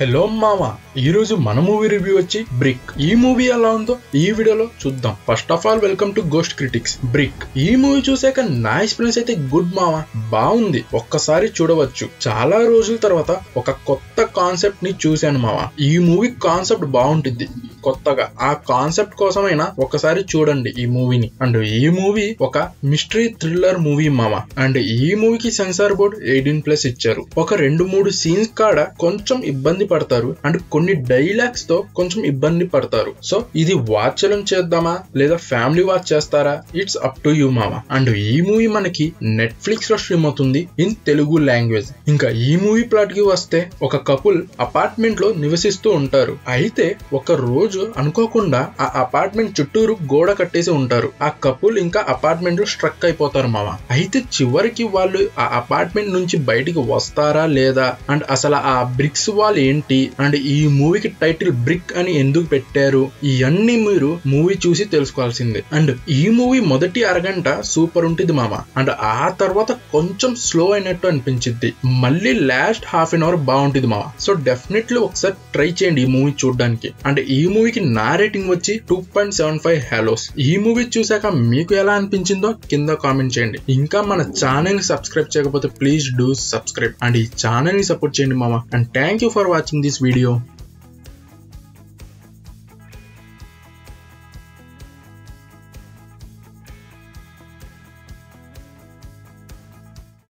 Hello మామ, ఈ రోజు మన మూవీ రివ్యూ వచ్చి బ్రిక్. ఈ మూవీ ఎలా ఉందో ఈ వీడియోలో చూద్దాం. First of all welcome to ghost critics. Brick ఈ మూవీ చూసాక నా ఎక్స్పీరియన్స్ అయితే గుడ్ మామ, బాగుంది, ఒక్కసారి చూడవచ్చు. చాలా రోజుల తర్వాత ఒక కొత్త కాన్సెప్ట్ ని చూశాను మామ. ఈ మూవీ కాన్సెప్ట్ బాగుంటుంది కొత్తగా. ఆ కాన్సెప్ట్ కోసమైనా ఒకసారి చూడండి ఈ మూవీని. అండ్ ఈ మూవీ ఒక మిస్టరీ థ్రిల్లర్ మూవీ మామ. అండ్ ఈ మూవీకి సెన్సార్ బోర్డ్ 18+ ఇచ్చారు. ఒక 2-3 సీన్స్ కాడ కొంచెం ఇబ్బంది పడతారు అండ్ కొన్ని డైలాగ్స్ తో కొంచెం ఇబ్బంది పడతారు. సో ఇది వాచలం చేద్దామా లేదా ఫ్యామిలీ వాచ్ చేస్తారా, ఇట్స్ అప్ టు యూ మామ. అండ్ ఈ మూవీ మనకి నెట్ఫ్లిక్స్ లో స్ట్రీమ్ అవుతుంది ఇన్ తెలుగు లాంగ్వేజ్. ఇంకా ఈ మూవీ ప్లాట్ కి వస్తే, ఒక కపుల్ అపార్ట్మెంట్ లో నివసిస్తూ ఉంటారు. అయితే ఒక రోజు అనుకోకుండా ఆ అపార్ట్మెంట్ చుట్టూరు గోడ కట్టేసి ఉంటారు. ఆ కపుల్ ఇంకా అపార్ట్మెంట్ లో స్ట్రక్ అయిపోతారు మామ. అయితే చివరికి వాళ్ళు ఆ అపార్ట్మెంట్ నుంచి బయటికి వస్తారా లేదా, అండ్ అసలు ఆ బ్రిక్స్ వాల్ ఏంటి, అండ్ ఈ మూవీకి టైటిల్ బ్రిక్ అని ఎందుకు పెట్టారు, ఇవన్నీ మీరు మూవీ చూసి తెలుసుకోవాల్సిందే. అండ్ ఈ మూవీ మొదటి అరగంట సూపర్ ఉంటుంది మామ. అండ్ ఆ తర్వాత కొంచెం స్లో అయినట్టు అనిపించింది. మళ్ళీ లాస్ట్ హాఫ్ అన్ అవర్ బాగుంటుంది మామ. సో డెఫినెట్లీ ఒకసారి ట్రై చేయండి ఈ మూవీ చూడడానికి. అండ్ ఈ మూవీకి నా రేటింగ్ వచ్చి 2.75 హాలోస్. ఈ మూవీ చూసాక మీకు ఎలా అనిపించిందో కింద కామెంట్ చేయండి. ఇంకా మన ఛానల్ ని సబ్స్క్రైబ్ చేయకపోతే ప్లీజ్ డూ సబ్స్క్రైబ్. అండ్ ఈ ఛానల్ ని సపోర్ట్ చేయండి మామ. And thank you for watching this video.